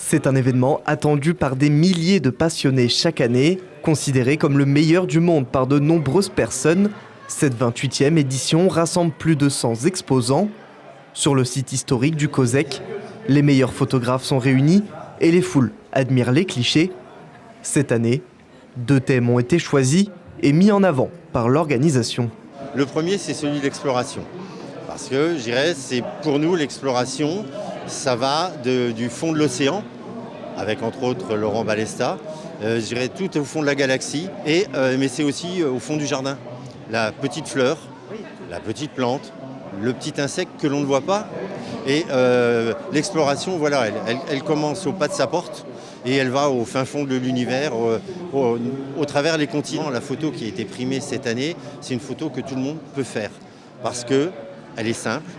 C'est un événement attendu par des milliers de passionnés chaque année, considéré comme le meilleur du monde par de nombreuses personnes. Cette 28e édition rassemble plus de 100 exposants. Sur le site historique du COSEC, les meilleurs photographes sont réunis et les foules admirent les clichés. Cette année, 2 thèmes ont été choisis et mis en avant par l'organisation. Le premier, c'est celui de l'exploration. Parce que, je dirais, c'est pour nous l'exploration, ça va du fond de l'océan, avec entre autres Laurent Balesta, je dirais tout au fond de la galaxie, mais c'est aussi au fond du jardin. La petite fleur, la petite plante, le petit insecte que l'on ne voit pas. Et l'exploration, voilà, elle commence au pas de sa porte et elle va au fin fond de l'univers, au travers les continents. La photo qui a été primée cette année, c'est une photo que tout le monde peut faire parce qu'elle est simple,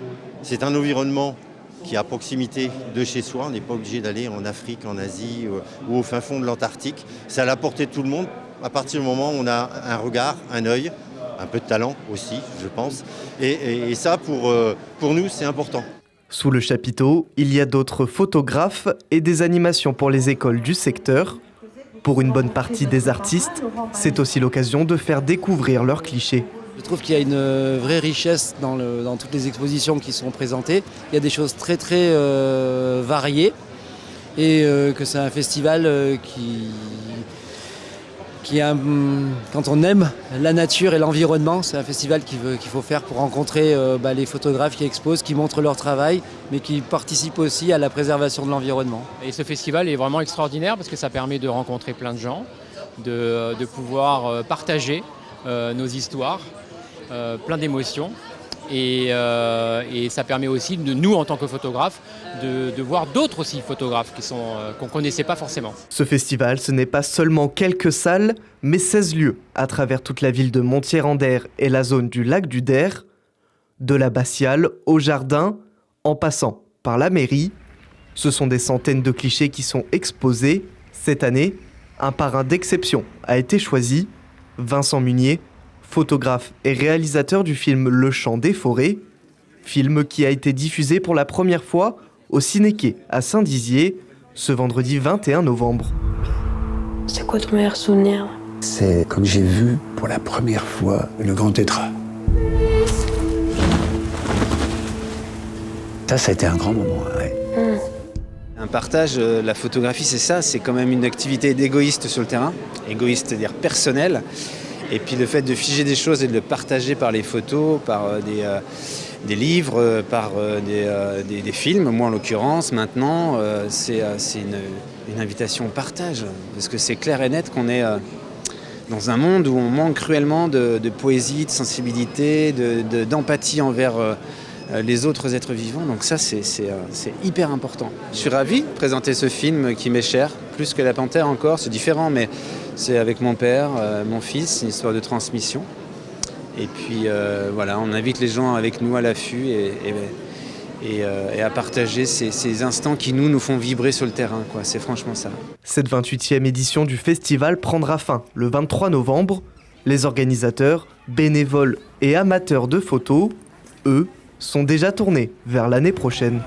c'est un environnement qui est à proximité de chez soi. On n'est pas obligé d'aller en Afrique, en Asie ou au fin fond de l'Antarctique. C'est à la portée de tout le monde à partir du moment où on a un regard, un œil, un peu de talent aussi, je pense. Et ça, pour nous, c'est important. Sous le chapiteau, il y a d'autres photographes et des animations pour les écoles du secteur. Pour une bonne partie des artistes, c'est aussi l'occasion de faire découvrir leurs clichés. Je trouve qu'il y a une vraie richesse dans toutes les expositions qui sont présentées. Il y a des choses très très variées et que c'est un festival qui a, quand on aime la nature et l'environnement, c'est un festival qu'il faut faire pour rencontrer les photographes qui exposent, qui montrent leur travail, mais qui participent aussi à la préservation de l'environnement. Et ce festival est vraiment extraordinaire parce que ça permet de rencontrer plein de gens, de pouvoir partager nos histoires, plein d'émotions. Et ça permet aussi, nous en tant que photographes, de voir d'autres aussi photographes qu'on ne connaissait pas forcément. Ce festival, ce n'est pas seulement quelques salles, mais 16 lieux à travers toute la ville de Montier-en-Der et la zone du lac du Der, de l'abbatiale au jardin, en passant par la mairie. Ce sont des centaines de clichés qui sont exposés. Cette année, un parrain d'exception a été choisi, Vincent Munier, photographe et réalisateur du film Le Chant des forêts, film qui a été diffusé pour la première fois au Ciné-Quai à Saint-Dizier ce vendredi 21 novembre. C'est quoi ton meilleur souvenir? C'est comme j'ai vu pour la première fois le grand tétra. Ça a été un grand moment, ouais. Un partage, la photographie c'est ça, c'est quand même une activité d'égoïste sur le terrain, égoïste c'est-à-dire personnel. Et puis le fait de figer des choses et de le partager par les photos, par des livres, par des films, moi en l'occurrence, maintenant, c'est une invitation au partage. Parce que c'est clair et net qu'on est dans un monde où on manque cruellement de poésie, de sensibilité, d'empathie envers les autres êtres vivants. Donc ça, c'est hyper important. Je suis ravi de présenter ce film qui m'est cher, plus que La Panthère encore, c'est différent, mais c'est avec mon père, mon fils, c'est une histoire de transmission. Et puis voilà, on invite les gens avec nous à l'affût et à partager ces instants qui nous font vibrer sur le terrain, quoi. C'est franchement ça. Cette 28e édition du festival prendra fin le 23 novembre. Les organisateurs, bénévoles et amateurs de photos, eux, sont déjà tournés vers l'année prochaine.